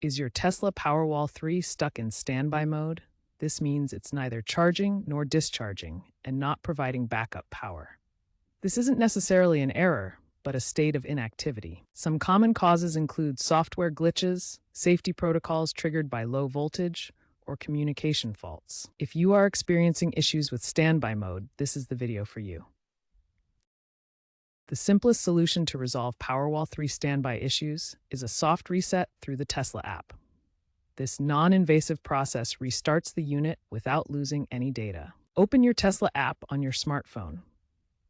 Is your Tesla Powerwall 3 stuck in standby mode? This means it's neither charging nor discharging and not providing backup power. This isn't necessarily an error, but a state of inactivity. Some common causes include software glitches, safety protocols triggered by low voltage, or communication faults. If you are experiencing issues with standby mode, this is the video for you. The simplest solution to resolve Powerwall 3 standby issues is a soft reset through the Tesla app. This non-invasive process restarts the unit without losing any data. Open your Tesla app on your smartphone.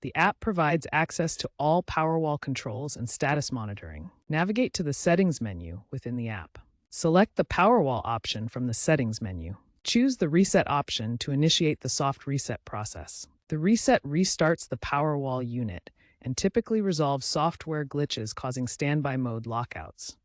The app provides access to all Powerwall controls and status monitoring. Navigate to the Settings menu within the app. Select the Powerwall option from the Settings menu. Choose the Reset option to initiate the soft reset process. The reset restarts the Powerwall unit and typically resolves software glitches causing standby mode lockouts.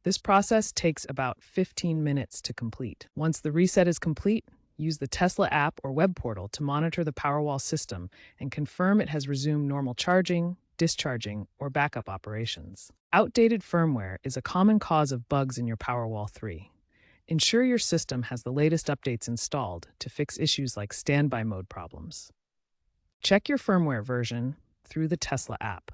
This process takes about 15 minutes to complete. Once the reset is complete, use the Tesla app or web portal to monitor the Powerwall system and confirm it has resumed normal charging, discharging, or backup operations. Outdated firmware is a common cause of bugs in your Powerwall 3. Ensure your system has the latest updates installed to fix issues like standby mode problems. Check your firmware version through the Tesla app.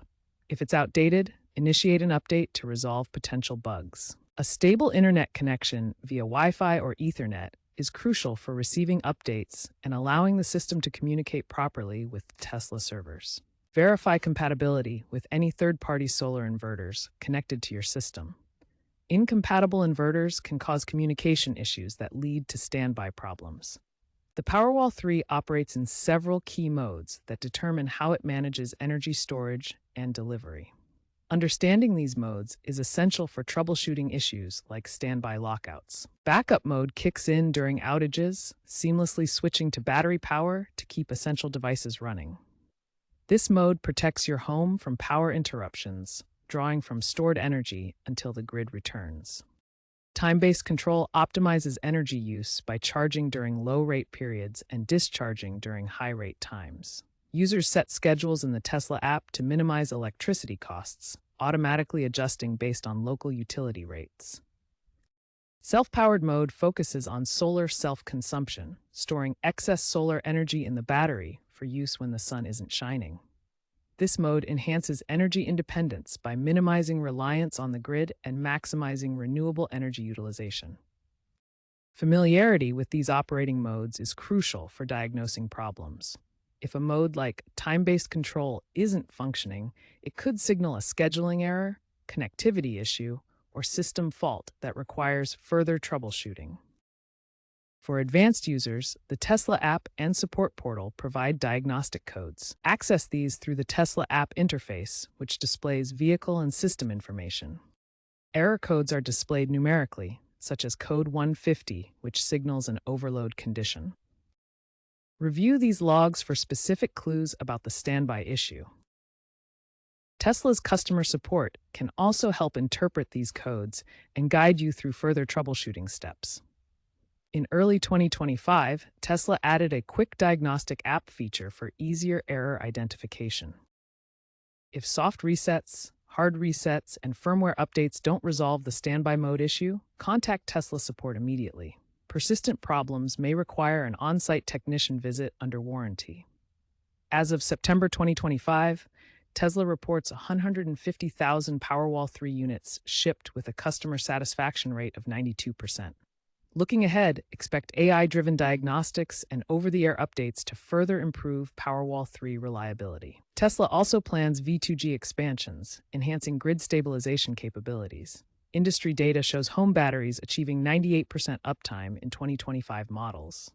If it's outdated, initiate an update to resolve potential bugs. A stable internet connection via Wi-Fi or Ethernet is crucial for receiving updates and allowing the system to communicate properly with Tesla servers. Verify compatibility with any third-party solar inverters connected to your system. Incompatible inverters can cause communication issues that lead to standby problems. The Powerwall 3 operates in several key modes that determine how it manages energy storage and delivery. Understanding these modes is essential for troubleshooting issues like standby lockouts. Backup mode kicks in during outages, seamlessly switching to battery power to keep essential devices running. This mode protects your home from power interruptions, drawing from stored energy until the grid returns. Time-based control optimizes energy use by charging during low-rate periods and discharging during high-rate times. Users set schedules in the Tesla app to minimize electricity costs, automatically adjusting based on local utility rates. Self-powered mode focuses on solar self-consumption, storing excess solar energy in the battery for use when the sun isn't shining. This mode enhances energy independence by minimizing reliance on the grid and maximizing renewable energy utilization. Familiarity with these operating modes is crucial for diagnosing problems. If a mode like time-based control isn't functioning, it could signal a scheduling error, connectivity issue, or system fault that requires further troubleshooting. For advanced users, the Tesla app and support portal provide diagnostic codes. Access these through the Tesla app interface, which displays vehicle and system information. Error codes are displayed numerically, such as code 150, which signals an overload condition. Review these logs for specific clues about the standby issue. Tesla's customer support can also help interpret these codes and guide you through further troubleshooting steps. In early 2025, Tesla added a quick diagnostic app feature for easier error identification. If soft resets, hard resets, and firmware updates don't resolve the standby mode issue, contact Tesla support immediately. Persistent problems may require an on-site technician visit under warranty. As of September 2025, Tesla reports 150,000 Powerwall 3 units shipped with a customer satisfaction rate of 92%. Looking ahead, expect AI-driven diagnostics and over-the-air updates to further improve Powerwall 3 reliability. Tesla also plans V2G expansions, enhancing grid stabilization capabilities. Industry data shows home batteries achieving 98% uptime in 2025 models.